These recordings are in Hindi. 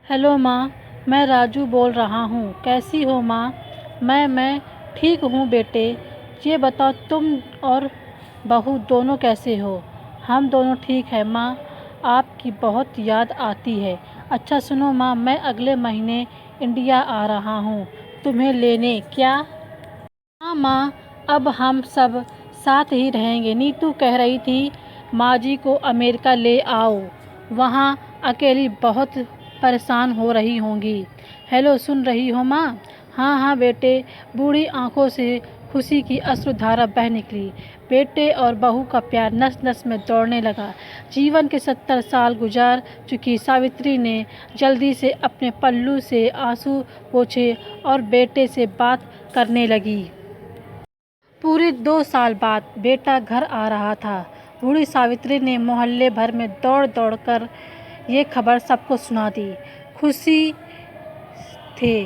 हेलो माँ, मैं राजू बोल रहा हूँ। कैसी हो माँ? मैं ठीक हूँ बेटे। ये बताओ तुम और बहू दोनों कैसे हो? हम दोनों ठीक है माँ। आपकी बहुत याद आती है। अच्छा सुनो माँ, मैं अगले महीने इंडिया आ रहा हूँ तुम्हें लेने। क्या? हाँ माँ, अब हम सब साथ ही रहेंगे। नीतू कह रही थी माँ जी को अमेरिका ले आओ, वहाँ अकेली बहुत परेशान हो रही होंगी। हेलो, सुन रही हो माँ? हाँ हाँ बेटे। बूढ़ी आंखों से खुशी की अश्रुधारा बह निकली। बेटे और बहू का प्यार नस नस में दौड़ने लगा। जीवन के 70 साल गुजार चुकी सावित्री ने जल्दी से अपने पल्लू से आंसू पोंछे और बेटे से बात करने लगी। पूरे 2 साल बाद बेटा घर आ रहा था। बूढ़ी सावित्री ने मोहल्ले भर में दौड़ दौड़ कर ये खबर सबको सुना दी। खुशी थे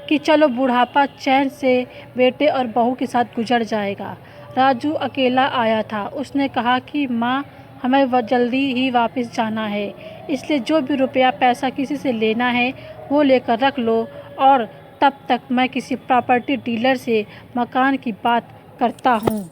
कि चलो बुढ़ापा चैन से बेटे और बहू के साथ गुजर जाएगा। राजू अकेला आया था। उसने कहा कि माँ, हमें जल्दी ही वापस जाना है, इसलिए जो भी रुपया पैसा किसी से लेना है वो लेकर रख लो, और तब तक मैं किसी प्रॉपर्टी डीलर से मकान की बात करता हूँ।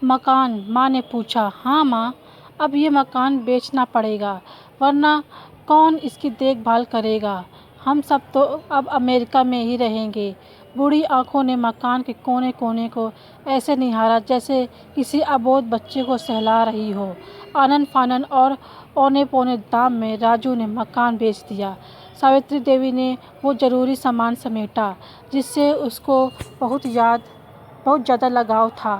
मकान? माँ ने पूछा। हाँ माँ, अब ये मकान बेचना पड़ेगा, वरना कौन इसकी देखभाल करेगा? हम सब तो अब अमेरिका में ही रहेंगे। बूढ़ी आंखों ने मकान के कोने कोने को ऐसे निहारा जैसे किसी अबोध बच्चे को सहला रही हो। आनन फानन और औने पौने दाम में राजू ने मकान बेच दिया। सावित्री देवी ने वो ज़रूरी सामान समेटा जिससे उसको बहुत ज़्यादा लगाव था।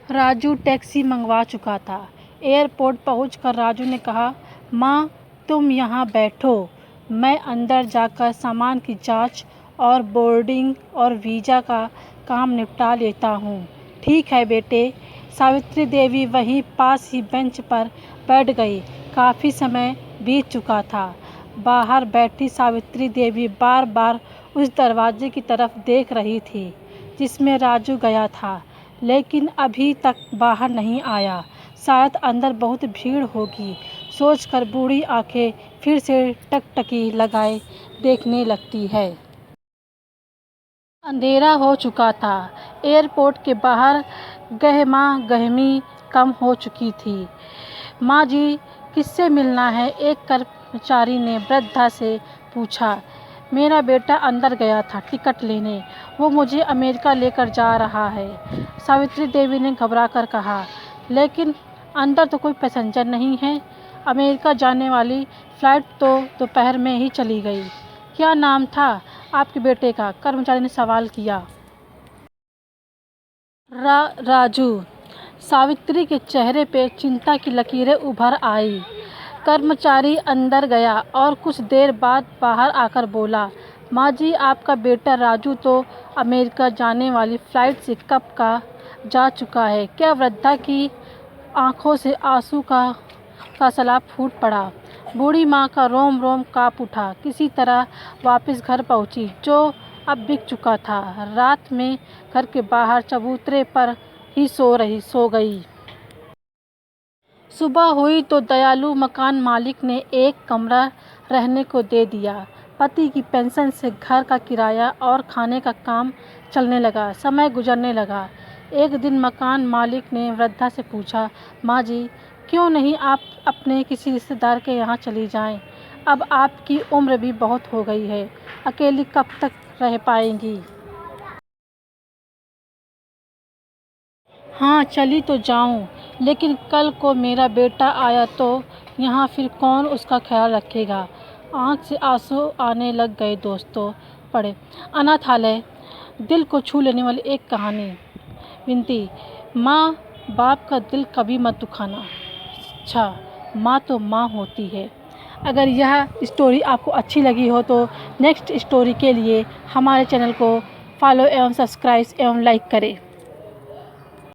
राजू टैक्सी मंगवा चुका था। एयरपोर्ट पहुंचकर राजू ने कहा, माँ तुम यहाँ बैठो, मैं अंदर जाकर सामान की जांच और बोर्डिंग और वीज़ा का काम निपटा लेता हूँ। ठीक है बेटे। सावित्री देवी वहीं पास ही बेंच पर बैठ गई। काफ़ी समय बीत चुका था। बाहर बैठी सावित्री देवी बार बार उस दरवाजे की तरफ देख रही थी जिसमें राजू गया था, लेकिन अभी तक बाहर नहीं आया। शायद अंदर बहुत भीड़ होगी सोचकर बूढ़ी आंखें फिर से टकटकी लगाए देखने लगती है। अंधेरा हो चुका था। एयरपोर्ट के बाहर गहमा गहमी कम हो चुकी थी। माँ जी, किससे मिलना है? एक कर्मचारी ने वृद्धा से पूछा। मेरा बेटा अंदर गया था टिकट लेने, वो मुझे अमेरिका लेकर जा रहा है, सावित्री देवी ने घबराकर कहा। लेकिन अंदर तो कोई पैसेंजर नहीं है। अमेरिका जाने वाली फ़्लाइट तो दोपहर में ही चली गई। क्या नाम था आपके बेटे का? कर्मचारी ने सवाल किया। राजू। सावित्री के चेहरे पे चिंता की लकीरें उभर आई। कर्मचारी अंदर गया और कुछ देर बाद बाहर आकर बोला, माँ जी, आपका बेटा राजू तो अमेरिका जाने वाली फ़्लाइट से कब का जा चुका है। क्या? वृद्धा की आंखों से आंसू का सैलाब फूट पड़ा। बूढ़ी माँ का रोम रोम काँप उठा। किसी तरह वापस घर पहुँची, जो अब बिक चुका था। रात में घर के बाहर चबूतरे पर ही सो गई। सुबह हुई तो दयालु मकान मालिक ने एक कमरा रहने को दे दिया। पति की पेंशन से घर का किराया और खाने का काम चलने लगा। समय गुजरने लगा। एक दिन मकान मालिक ने वृद्धा से पूछा, माँ जी, क्यों नहीं आप अपने किसी रिश्तेदार के यहाँ चली जाएं? अब आपकी उम्र भी बहुत हो गई है, अकेली कब तक रह पाएंगी? हाँ, चली तो जाऊं, लेकिन कल को मेरा बेटा आया तो यहाँ फिर कौन उसका ख्याल रखेगा? आँख से आंसू आने लग गए। दोस्तों, पढ़े अनाथालय, दिल को छू लेने वाली एक कहानी। विनती, माँ बाप का दिल कभी मत दुखाना। अच्छा, माँ तो माँ होती है। अगर यह स्टोरी आपको अच्छी लगी हो तो नेक्स्ट स्टोरी के लिए हमारे चैनल को फॉलो एवं सब्सक्राइब एवं लाइक करें।